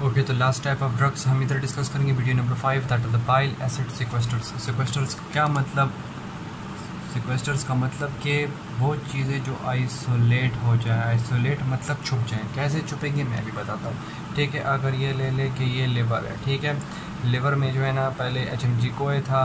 Okay, तो last type of drugs हम इधर डिस्कस करेंगे, video number 5, that is the bile acid sequestrants. Sequestrants क्या मतलब? सिक्वेस्टर्स का मतलब कि वो चीज़ें जो आइसोलेट हो जाए। आइसोलेट मतलब छुप जाए। कैसे छुपेंगे मैं भी बताता हूँ, ठीक है। अगर ये ले ले कि ये लिवर है, ठीक है। लिवर में जो है ना पहले HMG कोए था,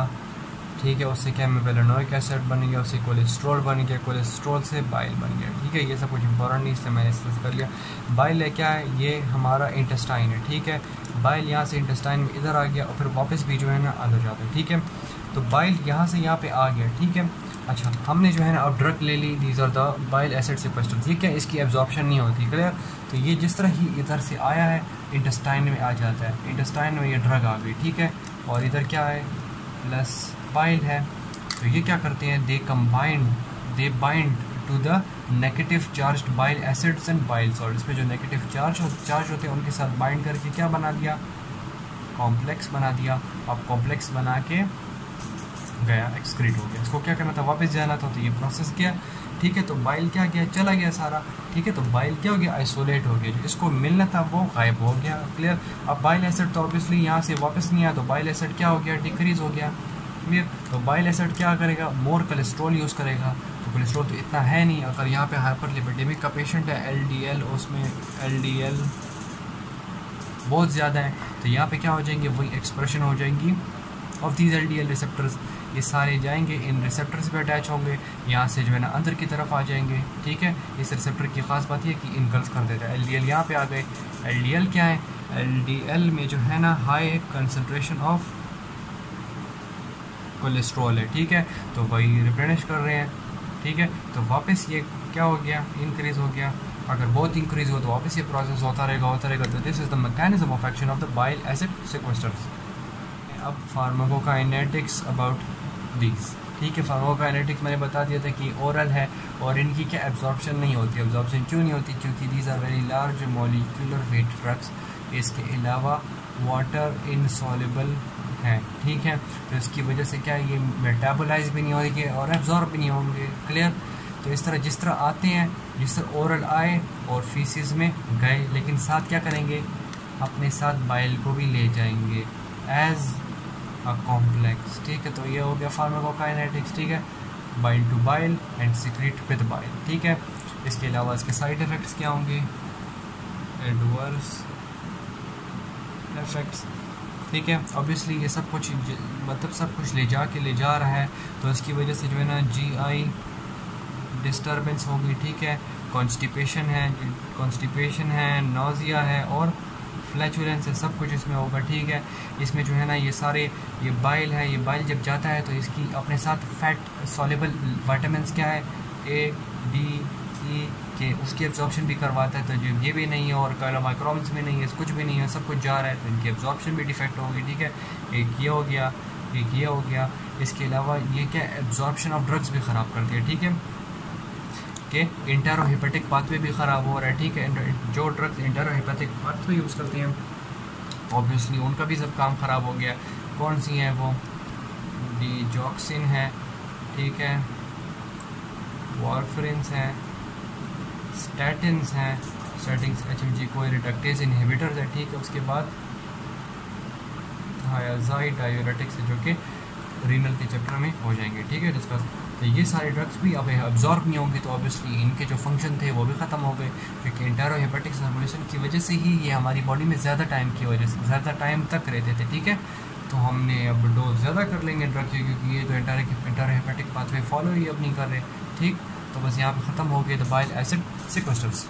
ठीक है। उससे क्या मेलानोइक एसिड बन गया, उससे कोलेस्ट्रॉल बन गया, कोलेस्ट्रॉल से बाइल बन गया, ठीक है। ये सब कुछ इंपॉर्टेंट नहीं, इसलिए मैंने इससे कर लिया। बाइल है क्या है? ये हमारा इंटेस्टाइन है, ठीक है। बाइल यहाँ से इंटेस्टाइन में इधर आ गया और फिर वापस भी जो है ना अंदर जाता है, ठीक है। तो बाइल यहाँ से यहाँ पे आ गया, ठीक है। अच्छा, हमने जो है ना अब ड्रग ले ली, these are the bile acid sequestrants. ये क्या, इसकी एब्जॉर्प्शन नहीं होती, क्लियर। तो ये जिस तरह ही इधर से आया है इंटेस्टाइन में आ जाता है, इंटेस्टाइन में ये ड्रग आ गई, ठीक है। और इधर क्या है? प्लस बाइल है। तो ये क्या करते हैं? They bind to the negative charge bile acids and bile salt. इसमें जो नेगेटिव चार्ज होते हैं उनके साथ बाइंड करके क्या बना दिया? कॉम्प्लेक्स बना दिया। अब कॉम्प्लेक्स बना के गया, एक्सक्रीट हो गया। इसको क्या करना था? वापस जाना था, तो ये प्रोसेस किया, ठीक है। तो बाइल क्या गया? चला गया सारा, ठीक है। तो बाइल क्या हो गया? आइसोलेट हो गया। जो इसको मिलना था वो गायब हो गया, क्लियर। अब बाइल एसिड तो ऑब्वियसली यहाँ से वापस नहीं आया, तो बाइल एसिड क्या हो गया? डिक्रीज हो गया, क्लियर। तो बाइल एसिड क्या करेगा? मोर कोलेस्ट्रॉल यूज़ करेगा। तो कोलेस्ट्रॉल तो इतना है नहीं। अगर यहाँ पे हाइपरलिपिडेमिक का पेशेंट है, LDL, उसमें LDL बहुत ज़्यादा है, तो यहाँ पे क्या हो जाएंगे? वही एक्सप्रेशन हो जाएंगी ऑफ दीज LDL रिसेप्टर्स। ये सारे जाएंगे, इन रिसेप्टर्स पे अटैच होंगे, यहाँ से जो है ना अंदर की तरफ आ जाएंगे, ठीक है। इस रिसेप्टर की खास बात यह कि इनकल्स कर देता है। LDL यहाँ पे आ गए। LDL क्या है? LDL में जो है ना हाई कंसनट्रेशन ऑफ कोलेस्ट्रॉल है, ठीक है। तो वही रिप्लेनिश कर रहे हैं, ठीक है। तो वापस ये क्या हो गया? इंक्रीज हो गया। अगर बहुत इंक्रीज हो तो वापस ये प्रोसेस होता रहेगा। तो this is the mechanism of action of the bile acid sequestrants. अब फार्माकोकाइनेटिक्स अबाउट दीज, ठीक है। फार्माकोकाइनेटिक्स मैंने बता दिया था कि ओरल है और इनकी क्या एब्जॉर्प्शन नहीं होती। एब्जॉर्प्शन क्यों नहीं होती? क्योंकि these are very large molecular weight drugs. इसके अलावा वाटर इनसॉल्युबल हैं, ठीक है। तो इसकी वजह से क्या ये मेटाबोलाइज भी नहीं होंगे और एब्जॉर्ब भी नहीं होंगे, क्लियर। तो इस तरह जिस तरह आते हैं, जिस तरह ओरल आए और फीसिस में गए, लेकिन साथ क्या करेंगे? अपने साथ बाइल को भी ले जाएंगे एज अ कॉम्प्लेक्स, ठीक है। तो ये हो गया फार्माकोकाइनेटिक्स, ठीक है। Bind to bile and secrete with bile, ठीक है। इसके अलावा इसके साइड इफ़ेक्ट्स क्या होंगे? एडवर्स इफेक्ट्स, ठीक है। ऑब्वियसली ये सब कुछ मतलब सब कुछ ले जा रहा है, तो इसकी वजह से जो है ना GI डिस्टर्बेंस होगी, ठीक है। कॉन्स्टिपेशन है, नोजिया है और फ्लैचुलेंस है, सब कुछ इसमें होगा, ठीक है। इसमें जो है ना ये सारे ये बाइल है, ये बाइल जब जाता है तो इसकी अपने साथ फैट सॉल्युबल विटामिन्स क्या है? A, D, E के उसकी एब्जॉर्प्शन भी करवाता है। तो जो ये भी नहीं है और काइलोमाइक्रोन्स में नहीं है, कुछ भी नहीं है, सब कुछ जा रहा है, तो इनकी एब्जॉर्प्शन भी डिफेक्ट होगी, ठीक है। एक ये हो गया, एक ये हो गया। इसके अलावा ये क्या एब्जॉर्प्शन ऑफ ड्रग्स भी ख़राब करती है, ठीक है। कि इंटेरोहेपेटिक पाथवे भी ख़राब हो रहा है, ठीक है। जो ड्रग्स इंटेरोहेपेटिक पाथवे यूज़ करते हैं ऑब्वियसली उनका भी सब काम ख़राब हो गया। कौन सी हैं वो? डिजॉक्सिन है, ठीक है। वारफरिन्स हैं, स्टैटिन्स हैं, HMG कोई रिडक्टेज इनहिबिटर्स है, ठीक है। उसके बाद थायाजाइड डायूरेटिक्स है, जो कि रीनल के चैप्टर में हो जाएंगे, ठीक है, डिस्कस। तो ये सारे ड्रग्स भी अब एब्जॉर्ब नहीं होंगे, तो ऑब्वियसली इनके जो फंक्शन थे वो भी ख़त्म हो गए, क्योंकि इंटेरोहेपेटिक सर्कुलेशन की वजह से ही ये हमारी बॉडी में ज़्यादा टाइम की वजह से ज़्यादा टाइम तक रहते थे, ठीक है। तो हमने अब डोज ज़्यादा कर लेंगे ड्रग की, क्योंकि ये तो इंटेरोहेपेटिक पाथवे फॉलो ही अब नहीं कर रहे, ठीक। तो बस यहाँ पे ख़त्म हो गए द बाइल एसिड सिक्वेस्टर्स।